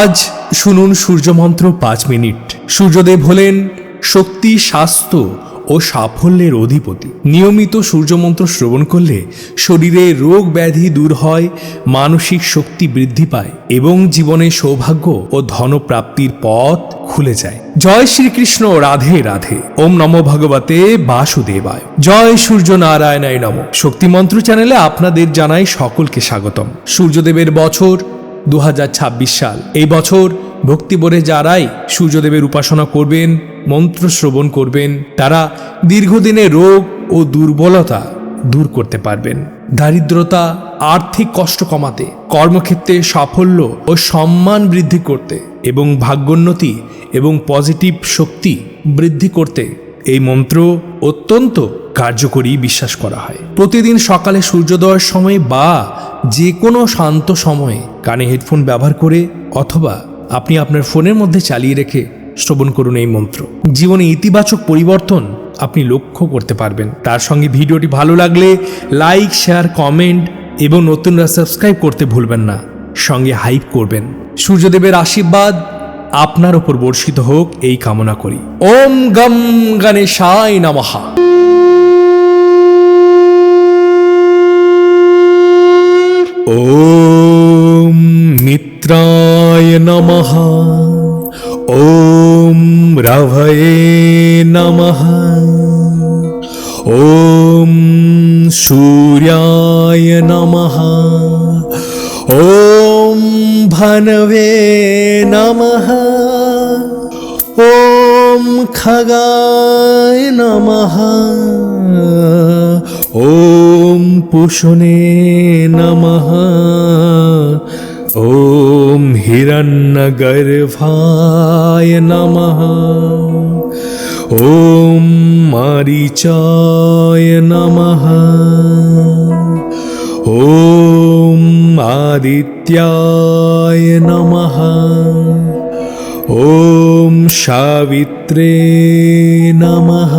আজ শুনুন সূর্যমন্ত্র 5 মিনিট। সূর্যদেব হলেন শক্তি, স্বাস্থ্য ও সাফল্যের অধিপতি। নিয়মিত সূর্যমন্ত্র শ্রবণ করলে শরীরে রোগ ব্যাধি দূর হয়, মানসিক শক্তি বৃদ্ধি পায় এবং জীবনে সৌভাগ্য ও ধনপ্রাপ্তির পথ খুলে যায়। জয় শ্রীকৃষ্ণ, রাধে রাধে। ওম নমো ভগবতে বাসুদেবায়। জয় সূর্য নারায়ণায় নমঃ। শক্তিমন্ত্র চ্যানেলে আপনাদের জানাই সকলকে স্বাগতম। সূর্যদেবের বছর 2026 সাল। এই বছর ভক্তিভরে যারাই সূর্যদেবের উপাসনা করবেন, মন্ত্র শ্রবণ করবেন, তারা দীর্ঘদিনের রোগ ও দুর্বলতা দূর করতে পারবেন। দারিদ্রতা, আর্থিক কষ্ট কমাতে, কর্মক্ষেত্রে সাফল্য ও সম্মান বৃদ্ধি করতে এবং ভাগ্যোন্নতি এবং পজিটিভ শক্তি বৃদ্ধি করতে এই মন্ত্র অত্যন্ত কার্যকরী বিশ্বাস করা হয়। প্রতিদিন সকালে সূর্যোদয়ের সময় বা যে কোনো শান্ত সময়ে কানে হেডফোন ব্যবহার করে অথবা আপনি আপনার ফোনের মধ্যে চালিয়ে রেখে শ্রবণ করুন এই মন্ত্র। জীবনে ইতিবাচক পরিবর্তন আপনি লক্ষ্য করতে পারবেন। তার সঙ্গে ভিডিওটি ভালো লাগলে লাইক, শেয়ার, কমেন্ট এবং নতুনরা সাবস্ক্রাইব করতে ভুলবেন না। সঙ্গে হাইপ করবেন। সূর্যদেবের আশীর্বাদ আপনার উপর বর্ষিত হোক এই কামনা করি। ওম গম গণেশায় নমঃ। ওম মিত্রায় নমঃ। ওম রাভয়ে নমঃ। ওম সূর্যায় নমঃ। ওম ভানবে নমঃ। ওম খগায় নমঃ। ওম পুষণে নমঃ। ওম হিরণ্যগর্ভায় নমঃ। ওম মারীচায় নমঃ। ওম আদিত্যায় নমঃ। ওম সাবিত্রে নমঃ।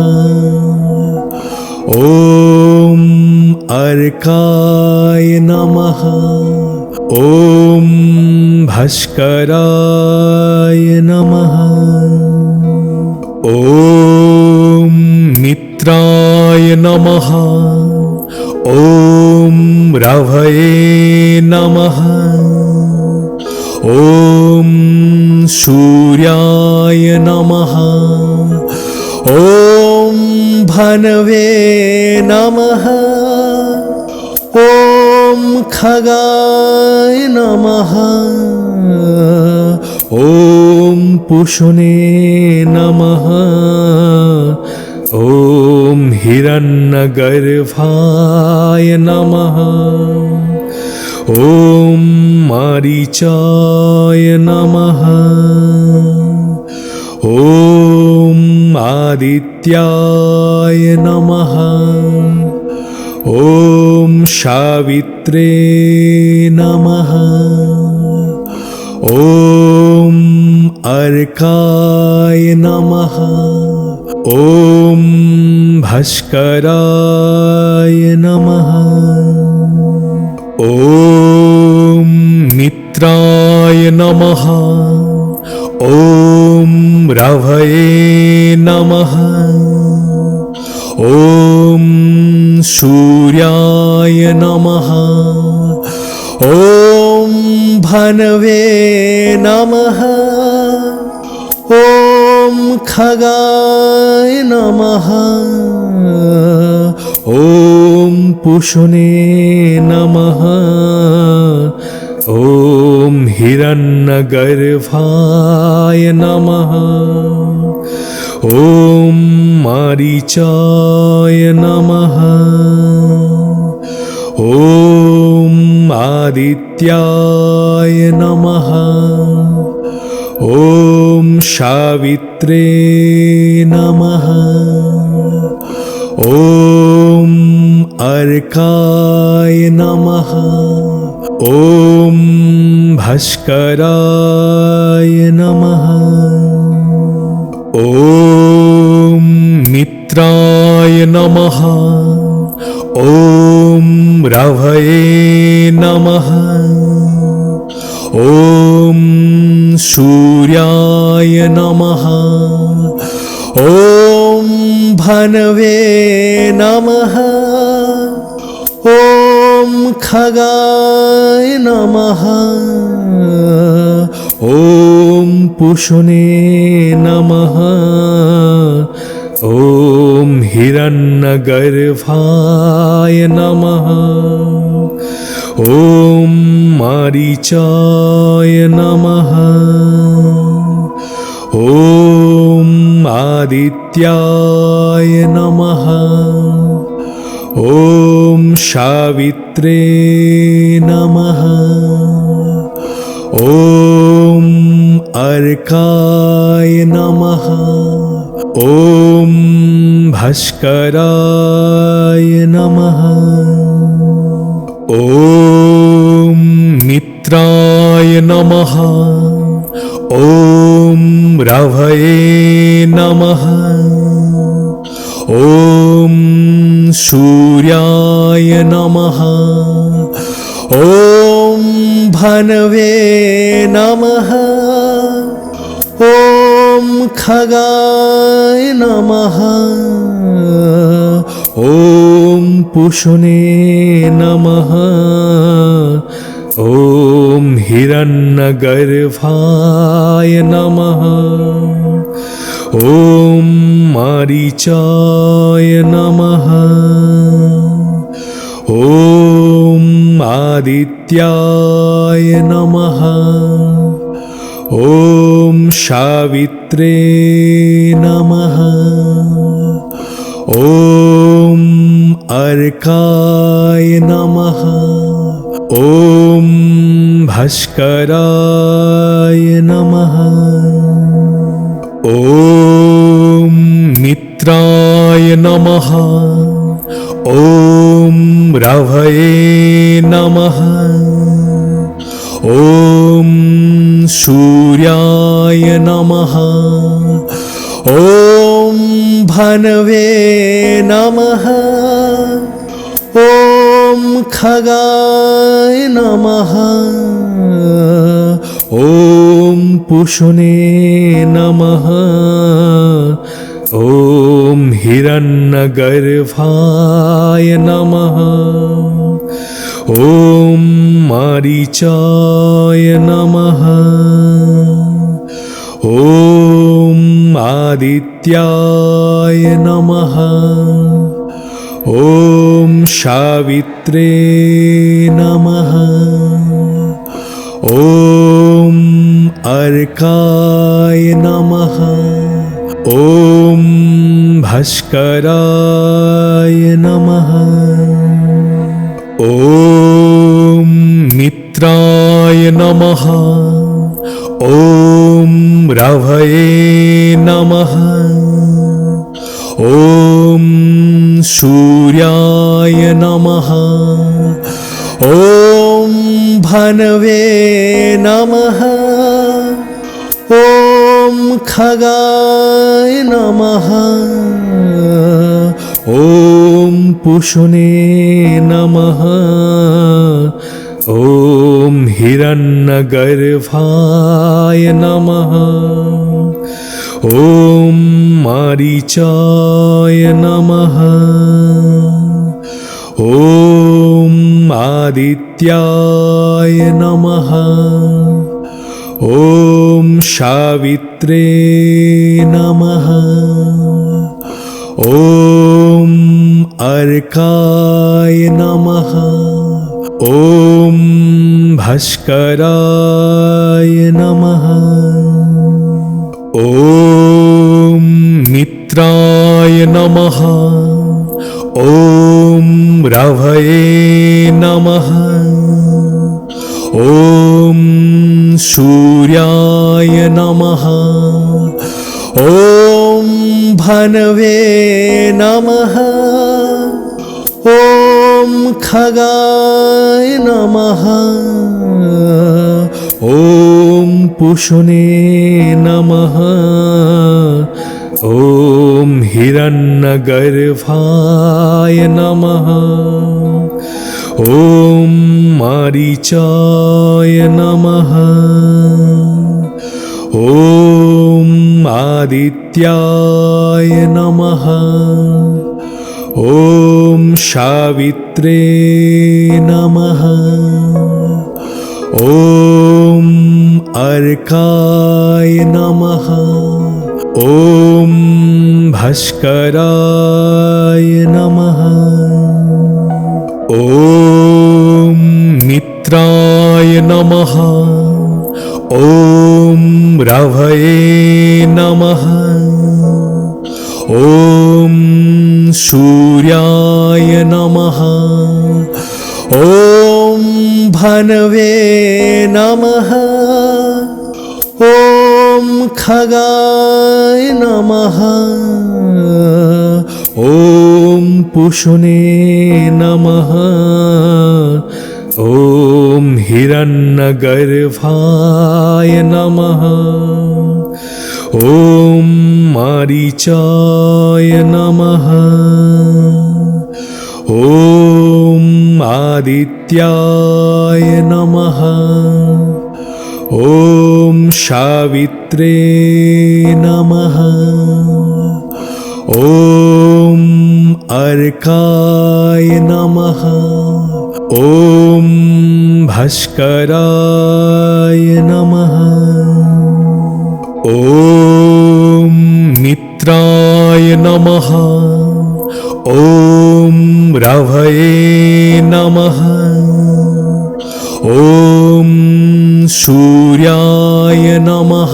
ওম অর্কায় নমঃ। ওম ভাস্করায় নমঃ। ওম মিত্রায় নমঃ। ওম রাভয়ে নমঃ। ওম সূর্যায় নমঃ। ওম ভানবে নমঃ। ওম খগায় নমঃ। ওম পুষণে নমঃ। ওম হিরণ্যগর্ভায় নমঃ। ওম মারীচায় নমঃ। ওম আদিত্যায় নমঃ। ওম সাবিত্রে নমঃ। ওম অর্কায় নমঃ। ওম ভাস্করায় নমঃ। ওম মিত্রায় নমঃ। ওম রাভয়ে নমঃ। ওম সূর্যায় নমঃ। ওম ভানবে নমঃ। ওম খগায় নমঃ। ওম পুষণে নমঃ। ওম হিরণ্যগর্ভায় নমঃ। ওম মারীচায় নমঃ। ওম আদিত্যায় নমঃ। ওম সাবিত্রে নমঃ। ওম অর্কায় নমঃ। ওম ভাস্করায় নমঃ। ওম মিত্রায় নমঃ। ওম রাভয়ে নমঃ। ওম सूर्याय नमः। ॐ भनवे नमः। ॐ खगाय नमः। ॐ पुषुने नमः। ॐ हिरण्यगर्भाय नमः। ॐ मारीचाय नमः। ॐ आदित्याय नमः। ॐ सावित्रे नमः। ॐ अर्काय नमः। ॐ भास्कराय नमः। ॐ मित्राय नमः। ॐ रवये नमः। ॐ सूर्याय नमः। ॐ भनवे नमः। ॐ खगाय नमः। ॐ पुषुने नमः। ॐ हिरण्यगर्भाय नमः। ॐ मारीचाय नमः। ॐ आदित्याय नमः। ॐ सावित्रे नमः। ॐ अर्काय नमः। ॐ भास्कराय नमः। ॐ मित्राय नमः। ॐ रवये नमः। ॐ सूर्याय नमः। ॐ भनवे नमः। ॐ खगाय नमः। ॐ पुषुने नमः। ॐ हिरण्यगर्भाय नमः। ॐ मारीचाय नमः। ॐ आदित्याय नमः। ॐ सावित्रे नमः। ॐ अर्काय नमः। ॐ भास्कराय नमः। ॐ मित्राय नमः। ॐ रवये नमः। ॐ सूर्याय नमः। ॐ भनवे नमः। ॐ खगाय नमः। ॐ पुषुने नमः। ॐ हिरण्यगर्भाय नमः। ॐ मारीचाय नमः। ॐ आदित्याय नमः। ॐ सावित्रे नमः। ॐ अर्काय नमः। ॐ भास्कराय नमः। ॐ मित्राय नमः। ॐ रवये नमः। ॐ सूर्याय नमः। ॐ भनवे नमः। ॐ खगाय नमः। ॐ पुषुने नमः। ॐ हिरण्यगर्भाय नमः। ॐ मारीचाय नमः। ॐ आदित्याय नमः। ॐ सावित्रे नमः। ॐ अर्काय नमः। ॐ भास्कराय नमः। ॐ मित्राय नमः। ॐ रवये नमः। ॐ सूर्याय नमः। ॐ भनवे नमः। ॐ खगाय नमः। ॐ पुषुने नमः। ॐ हिरण्यगर्भाय नमः। ॐ मारीचाय नमः। ॐ आदित्याय नमः। ॐ सावित्रे नमः। ॐ अर्काय नमः। ॐ भास्कराय नमः। ॐ मित्राय नमः। ॐ रवये नमः। ॐ सूर्याय नमः।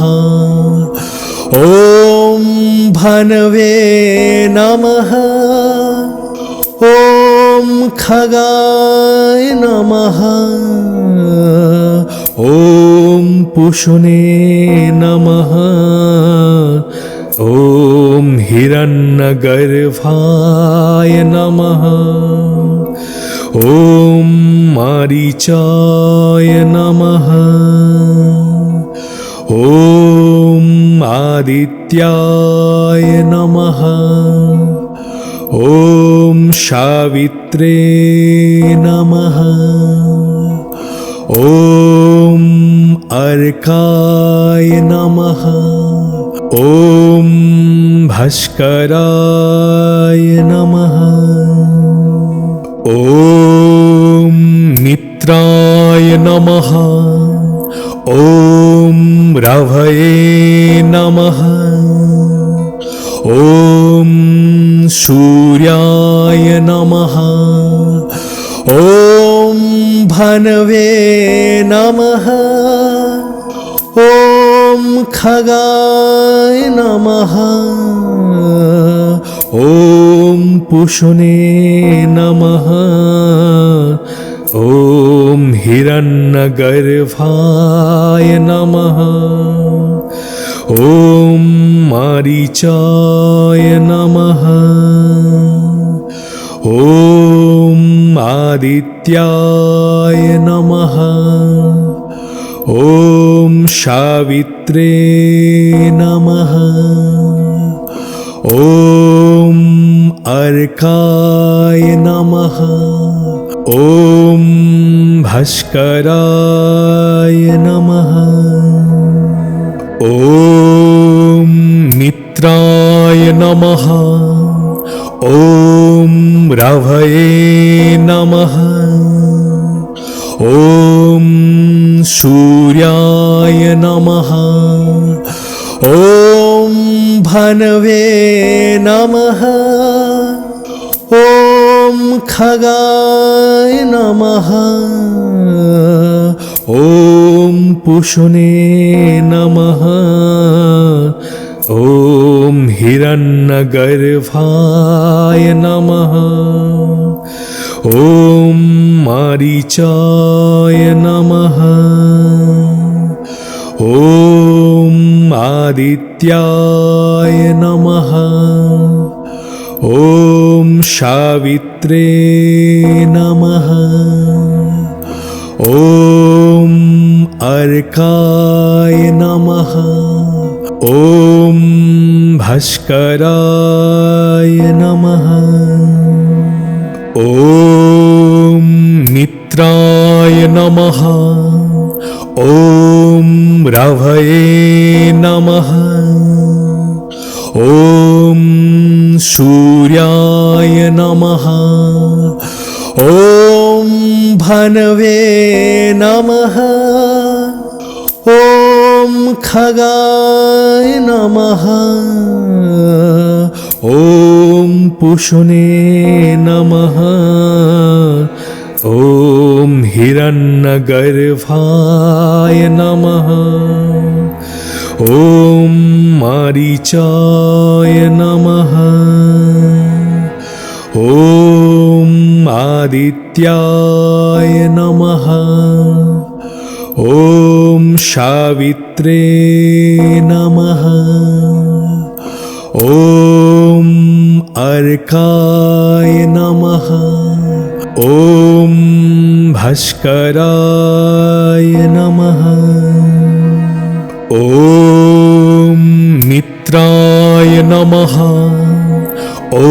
ॐ भनवे नमः। ॐ खगाय नमः। ॐ पुषुने नमः। ॐ हिरण्यगर्भाय नमः। ॐ मारीचाय नमः। ॐ आदित्याय नमः। ॐ सावित्रे नमः। ॐ अर्काय नमः। ॐ भास्कराय नमः। ॐ मित्राय नमः। ॐ रवये नमः। ॐ सूर्याय नमः। ॐ भनवे नमः। ॐ खगाय नमः। ॐ पुषुने नमः। ॐ हिरण्यगर्भाय नमः। ॐ मारीचाय नमः। ॐ आदित्याय नमः। ॐ सावित्रे नमः। ॐ अर्काय नमः। ॐ भास्कराय नमः। ॐ मित्राय नमः। ॐ रवये नमः। ॐ सूर्याय नमः। ॐ भनवे नमः। ॐ खगाय नमः। ॐ पुषुने नमः। ॐ हिरण्यगर्भाय नमः। ॐ मारीचाय नमः। ॐ आदित्याय नमः। ॐ सावित्रे नमः। ॐ अर्काय नमः। ॐ भास्कराय नमः। ॐ मित्राय नमः। ॐ रवये रवये नमः। ॐ सूर्याय नमः। ॐ भनवे नमः। ॐ खगाय नमः। ॐ पुषुने नमः। ॐ हिरण्यगर्भाय नमः। ॐ मारीचाय नमः। ॐ आदित्याय नमः। ॐ सावित्रे नमः। ॐ अर्काय नमः। ॐ भास्कराय नमः। ॐ मित्राय नमः। ॐ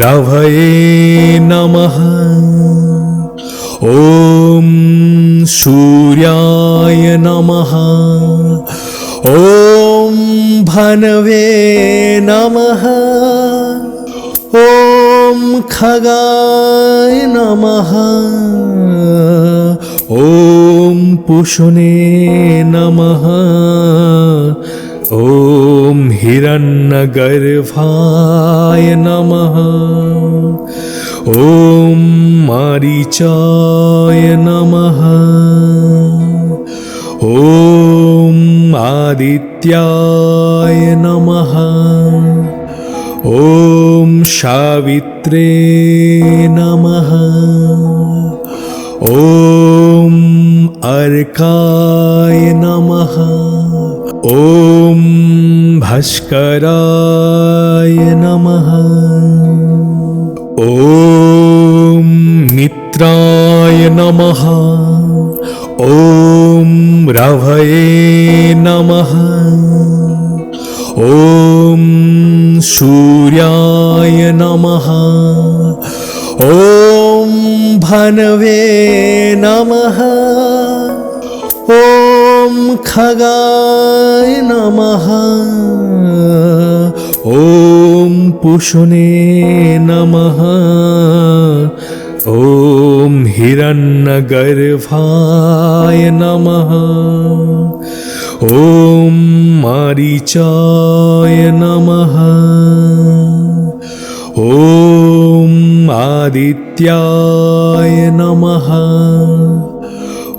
रवये नमः। ॐ सूर्याय नमः। ॐ भनवे नमः। ॐ खगाय नमः। ॐ पुषुने नमः। ॐ हिरण्यगर्भाय नमः। ॐ मारीचाय नमः। ॐ आदित्याय नमः। ॐ सावित्रे नमः। ॐ अर्काय नमः। ॐ भास्कराय नमः। ॐ मित्राय नमः। ॐ रवये नमः। ॐ सूर्याय नमः। ॐ भनवे नमः। ॐ खगाय नमः। ॐ पुषुने नमः। ॐ हिरण्यगर्भाय नमः। ॐ मारीचाय नमः। ॐ आदित्याय नमः।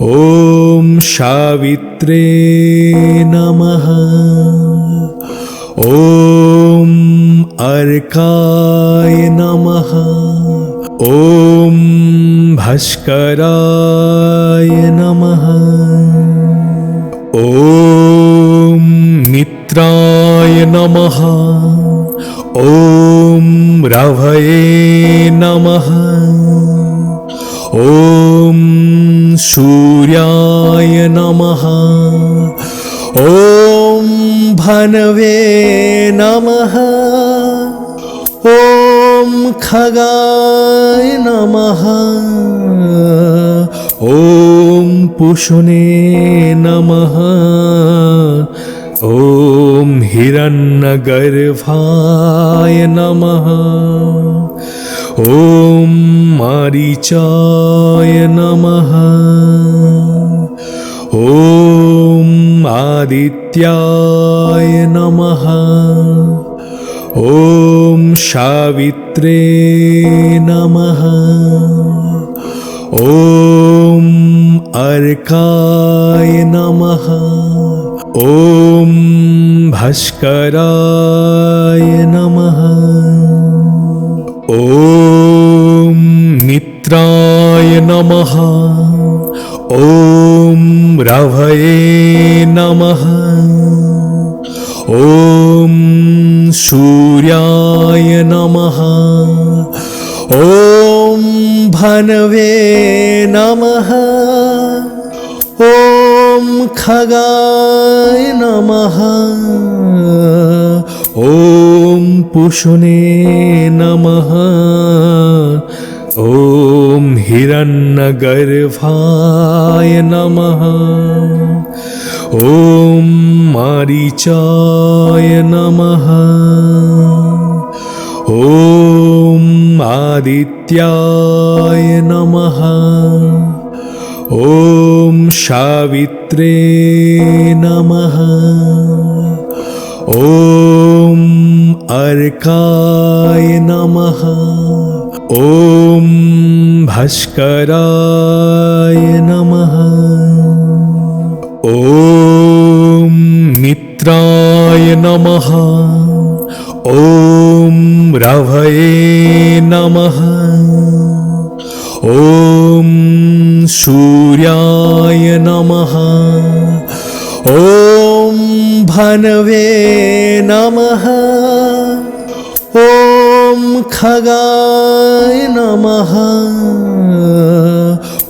ॐ सावित्रे नमः। ॐ अर्काय नमः। ॐ भास्कराय नमः। ॐ मित्राय नमः। ॐ रवये नमः। ॐ सूर्याय नमः। ॐ भनवे नमः। ॐ खगाय नमः। ॐ पुषुने नमः। ॐ हिरण्यगर्भाय नमः। ॐ मारीचाय नमः। ॐ आदित्याय नमः। ॐ सावित्रे नमः। ॐ अर्काय नमः। ॐ भास्कराय नमः। ॐ मित्राय नमः। ॐ रवये नमः। ॐ सूर्याय नमः। ॐ भनवे नमः। ॐ खगाय नमः। ॐ पुषुने नमः। ॐ हिरण्यगर्भाय नमः। ॐ मारीचाय नमः। ॐ आदित्याय नमः। ॐ शावित्रे नमः। ॐ अर्काय नमः। ॐ भास्कराय नमः। ॐ मित्राय नमः। ॐ रवये नमः। ॐ सूर्याय नमः। ॐ भनवे नमः। ॐ खगाय नमः।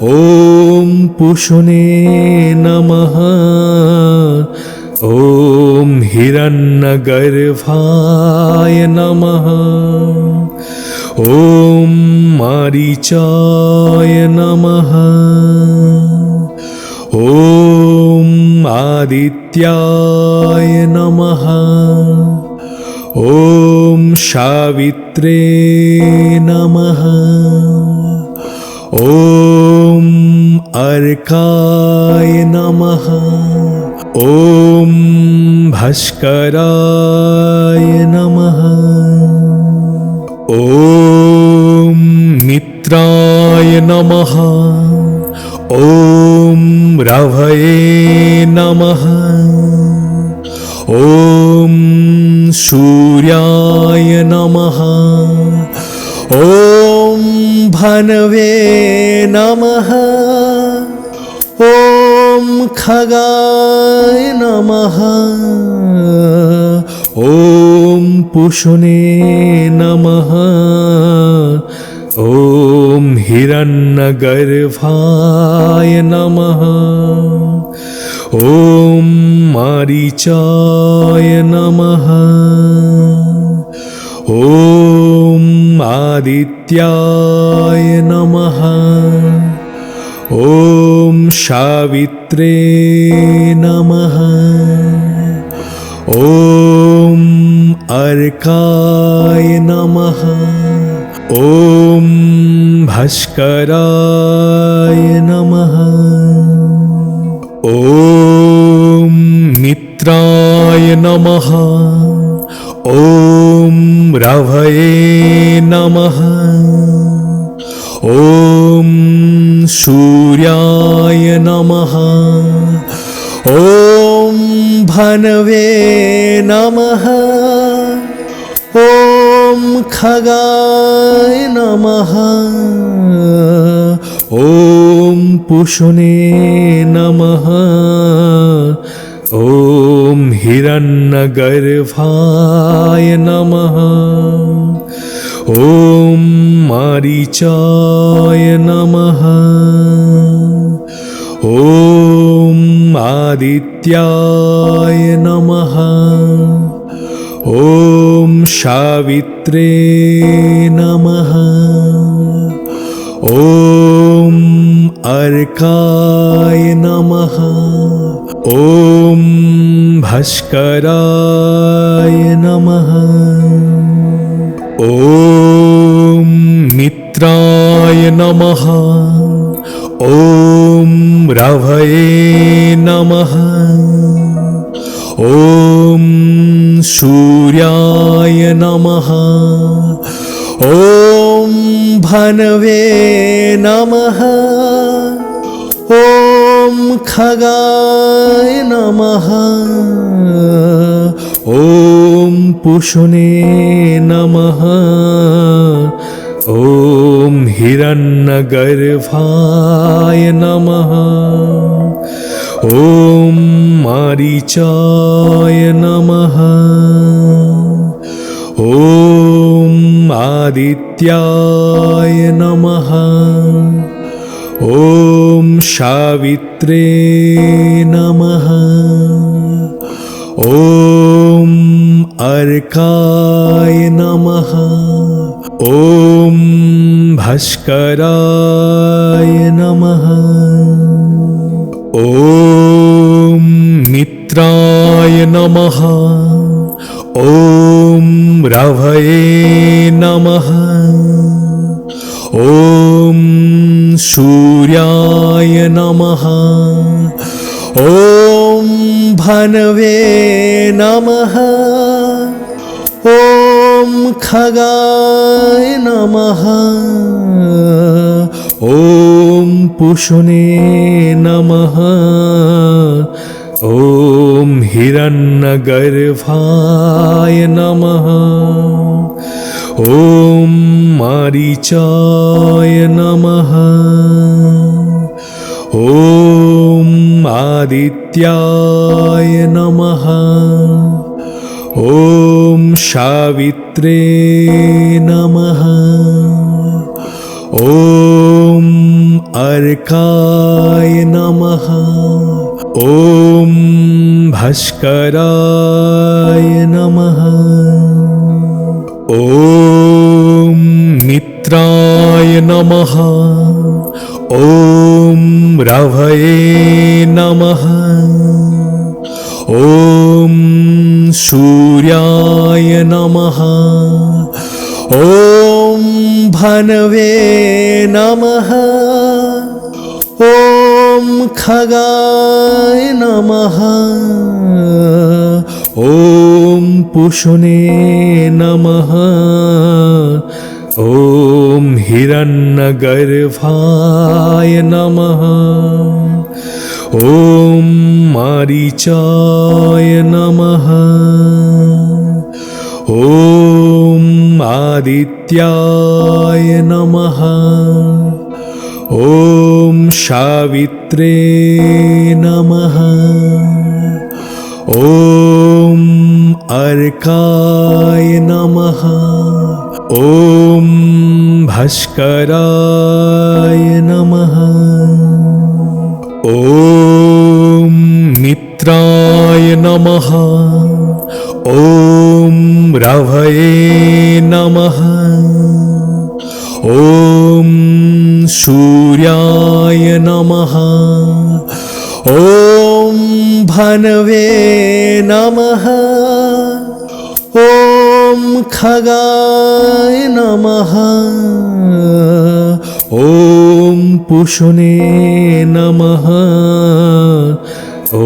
ॐ पुषुने नमः। ॐ हिरण्यगर्भाय नमः। ॐ मारीचाय नमः। ॐ आदित्याय नमः। ॐ शावित्रे नमः। ॐ अर्काय नमः। ॐ भास्कराय नमः। ॐ मित्राय नमः। ॐ रवये नमः। ॐ सूर्याय नमः। ॐ भनवे नमः। ॐ खगाय नमः। ॐ पुषुने नमः। ॐ हिरण्यगर्भाय नमः। ॐ मारीचाय नमः। ॐ आदित्याय नमः। ॐ शावित्रे नमः। ॐ अर्काय नमः। ॐ भास्कराय नमः। ॐ मित्राय नमः। ॐ रवये नमः। ॐ सूर्याय नमः। ॐ भनवे नमः। ॐ खगाय नमः। ॐ पुषुने नमः। ॐ हिरण्यगर्भाय नमः। ॐ मारीचाय नमः। ॐ आदित्याय नमः। ॐ शावित्रे नमः। ॐ अर्काय नमः। ॐ भास्कराय नमः। ॐ मित्राय नमः। ॐ रवये नमः। ॐ सूर्याय नमः। ॐ भनवे नमः। ॐ खगाय नमः। ॐ पुषुने नमः। ॐ हिरण्यगर्भाय नमः। ॐ मारीचाय नमः। ॐ आदित्याय नमः। ॐ शावित्रे नमः। ॐ अर्काय नमः। ॐ भास्कराय नमः। ॐ नमः। ॐ रवये नमः। ॐ सूर्याय नमः। ॐ भनवे नमः। ॐ खगाय नमः। ॐ पुषुने नमः। ॐ हिरण्यगर्भाय नमः। ॐ मारीचाय नमः। ॐ आदित्याय नमः। ॐ सावित्रे नमः। ॐ अर्काय नमः। ॐ भास्कराय नमः। ॐ मित्राय नमः। ॐ रवये नमः। ॐ सूर्याय नमः। ॐ भनवे नमः। ॐ खगाय नमः। ॐ पुषुने नमः। ॐ हिरण्यगर्भाय नमः। ॐ मारीचाय नमः। ॐ आदित्याय नमः। ॐ सावित्रे नमः। ॐ अर्काय नमः। ॐ भास्कराय नमः। ॐ मित्राय नमः। ॐ रवये नमः। ॐ सूर्याय नमः। ॐ भनवे नमः। ॐ खगाय नमः। ॐ पुषुने नमः। ॐ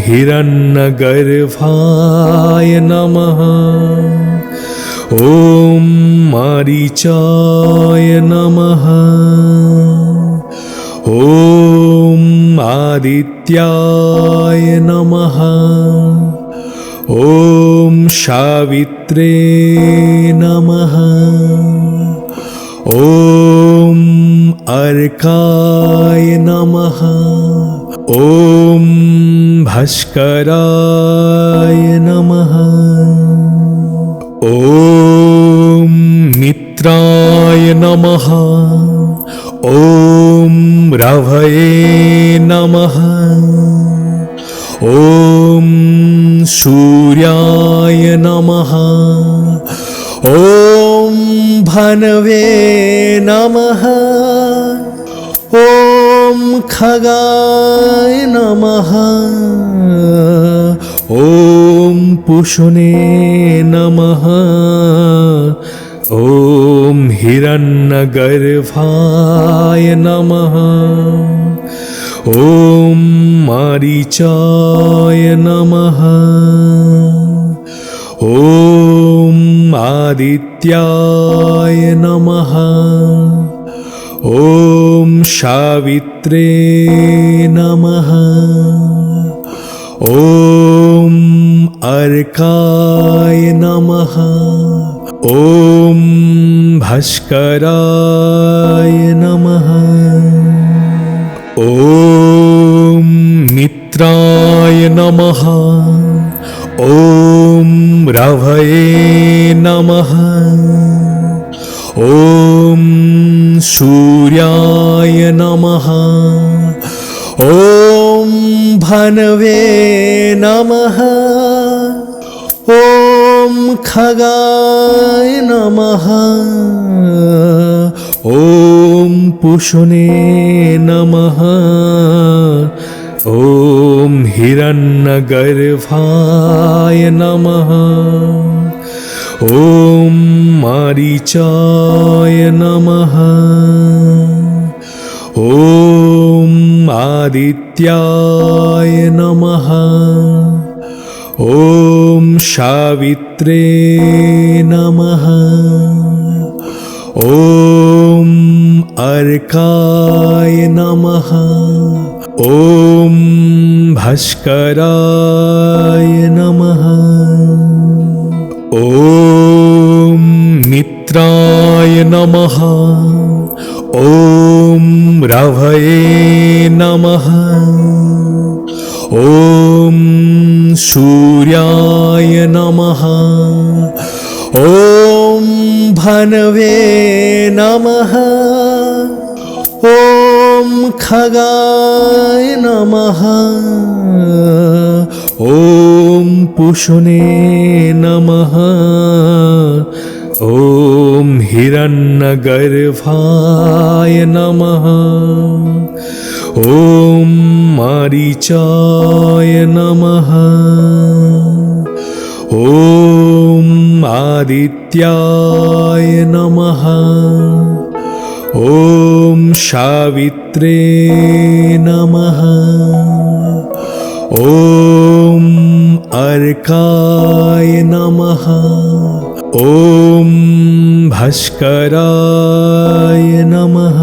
हिरण्यगर्भाय नमः। ॐ मारीचाय नमः। ॐ आदित्याय नमः। ॐ सावित्रे नमः। ॐ अर्काय नमः। ॐ भास्कराय नमः। ॐ मित्राय नमः। ॐ रवये नमः। ॐ सूर्याय नमः। ॐ भनवे नमः। ॐ खगाय नमः। ॐ पुषुने नमः। ॐ हिरण्यगर्भाय नमः। ॐ मारीचाय नमः। ॐ आदित्याय नमः। ॐ सावित्रे नमः। ॐ अर्काय नमः। ॐ भास्कराय नमः। ॐ मित्राय नमः। ॐ रवये नमः। ॐ सूर्याय नमः। ॐ भनवे नमः। ॐ खगाय नमः। ॐ पुषुने नमः। ॐ हिरण्यगर्भाय नमः। ॐ मारीचाय नमः। ॐ आदित्याय नमः। ॐ सावित्रे नमः। ॐ अर्काय नमः। ॐ भास्कराय नमः। ॐ मित्राय नमः। ॐ रवये नमः। ॐ सूर्याय नमः। ॐ भनवे नमः। ॐ खगाय नमः। ॐ पुषणे नमः। ॐ हिरण्यगर्भाय नमः। ॐ मारीचाय नमः। ॐ आदित्याय नमः। ॐ सावित्रे नमः। ॐ अर्काय नमः। ॐ भास्कराय नमः।